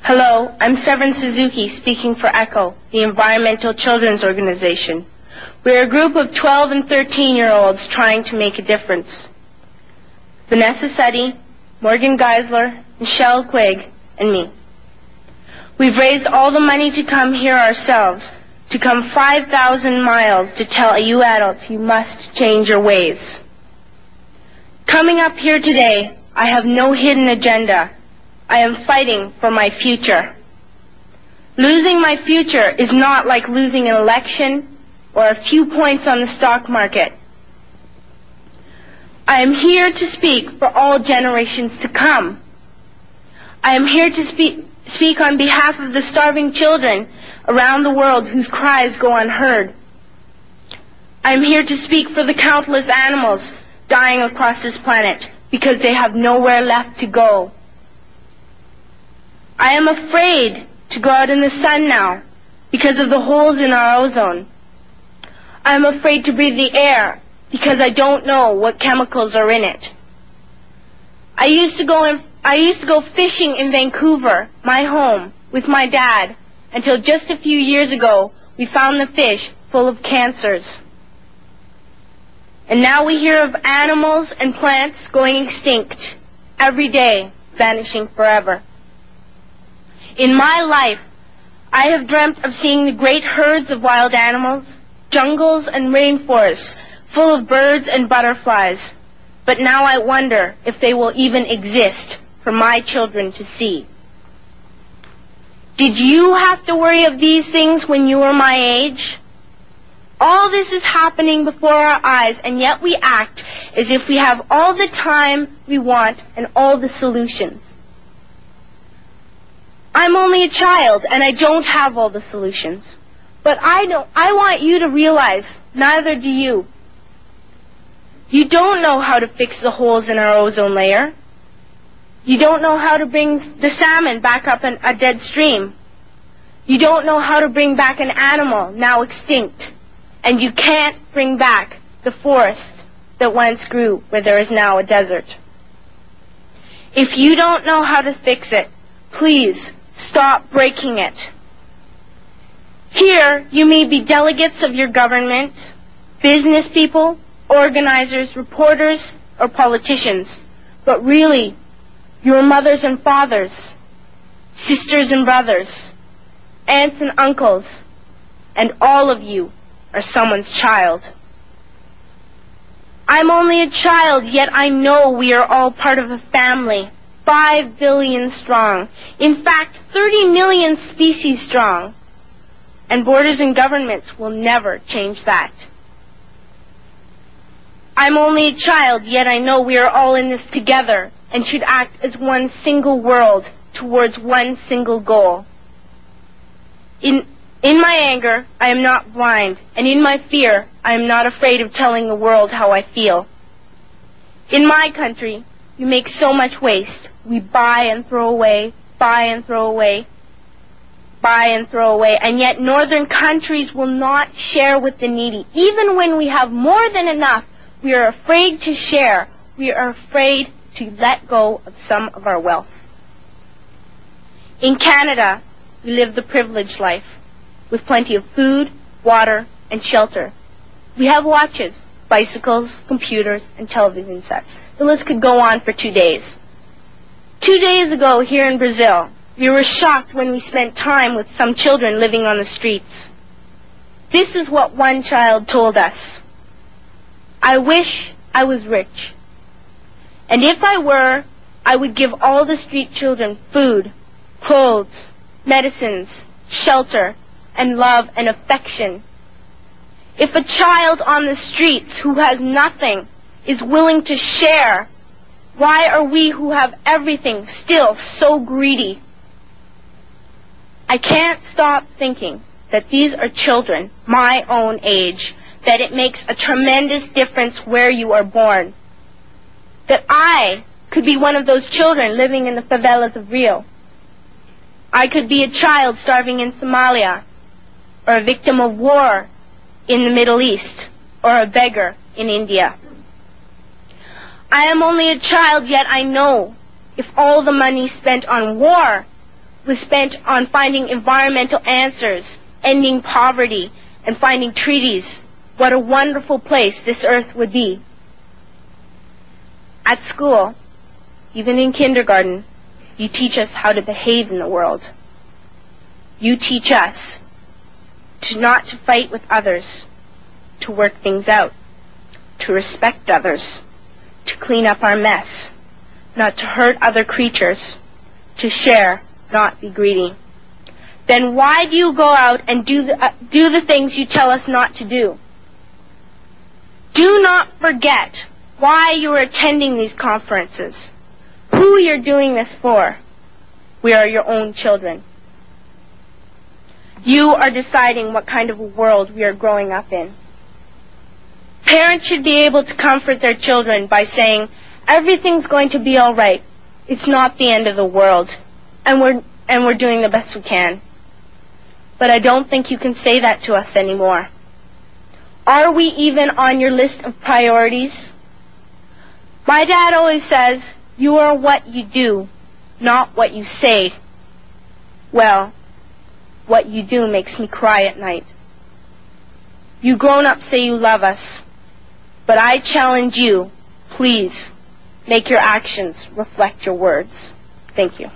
Hello, I'm Severin Suzuki speaking for ECHO, the Environmental Children's Organization. We're a group of 12 and 13-year-olds trying to make a difference. Vanessa Suddy, Morgan Geisler, Michelle Quigg, and me. We've raised all the money to come here ourselves, to come 5,000 miles to tell you adults you must change your ways. Coming up here today, I have no hidden agenda. I am fighting for my future. Losing my future is not like losing an election or a few points on the stock market. I am here to speak for all generations to come. I am here to speak on behalf of the starving children around the world whose cries go unheard. I am here to speak for the countless animals dying across this planet because they have nowhere left to go. I am afraid to go out in the sun now because of the holes in our ozone. I am afraid to breathe the air because I don't know what chemicals are in it. I used to go fishing in Vancouver, my home, with my dad, until just a few years ago we found the fish full of cancers. And now we hear of animals and plants going extinct, every day vanishing forever. In my life, I have dreamt of seeing the great herds of wild animals, jungles and rainforests full of birds and butterflies. But now I wonder if they will even exist for my children to see. Did you have to worry of these things when you were my age? All this is happening before our eyes, and yet we act as if we have all the time we want and all the solutions. I'm only a child, and I don't have all the solutions. But I want you to realize, neither do you. You don't know how to fix the holes in our ozone layer. You don't know how to bring the salmon back up a dead stream. You don't know how to bring back an animal now extinct. And you can't bring back the forest that once grew where there is now a desert. If you don't know how to fix it, please stop breaking it. Here, you may be delegates of your government, business people, organizers, reporters, or politicians, but really, your mothers and fathers, sisters and brothers, aunts and uncles, and all of you are someone's child. I'm only a child, yet I know we are all part of a family, 5 billion strong. In fact, 30 million species strong. And borders and governments will never change that. I'm only a child, yet I know we are all in this together and should act as one single world towards one single goal. In my anger, I am not blind, and in my fear, I am not afraid of telling the world how I feel. In my country, we make so much waste. We buy and throw away, buy and throw away, buy and throw away, and yet northern countries will not share with the needy. Even when we have more than enough, we are afraid to share. We are afraid to let go of some of our wealth. In Canada, we live the privileged life, with plenty of food, water, and shelter. We have watches, bicycles, computers, and television sets. The list could go on for 2 days. 2 days ago, here in Brazil, we were shocked when we spent time with some children living on the streets. This is what one child told us. I wish I was rich. And if I were, I would give all the street children food, clothes, medicines, shelter, and love and affection. If a child on the streets who has nothing is willing to share, why are we who have everything still so greedy? I can't stop thinking that these are children my own age, that it makes a tremendous difference where you are born. That I could be one of those children living in the favelas of Rio. I could be a child starving in Somalia, or a victim of war in the Middle East, or a beggar in India. I am only a child, yet I know if all the money spent on war was spent on finding environmental answers, ending poverty, and finding treaties, what a wonderful place this earth would be. At school, even in kindergarten, you teach us how to behave in the world. You teach us not to fight with others, to work things out, to respect others, to clean up our mess, not to hurt other creatures, to share, not be greedy. Then why do you go out and do the things you tell us not to do? Do not forget why you are attending these conferences, who you're doing this for. We are your own children. You are deciding what kind of a world we are growing up in. Parents should be able to comfort their children by saying, everything's going to be all right. It's not the end of the world, and we're doing the best we can. But I don't think you can say that to us anymore. Are we even on your list of priorities? My dad always says, you are what you do, not what you say. Well, what you do makes me cry at night. You grown-ups say you love us, but I challenge you, please, make your actions reflect your words. Thank you.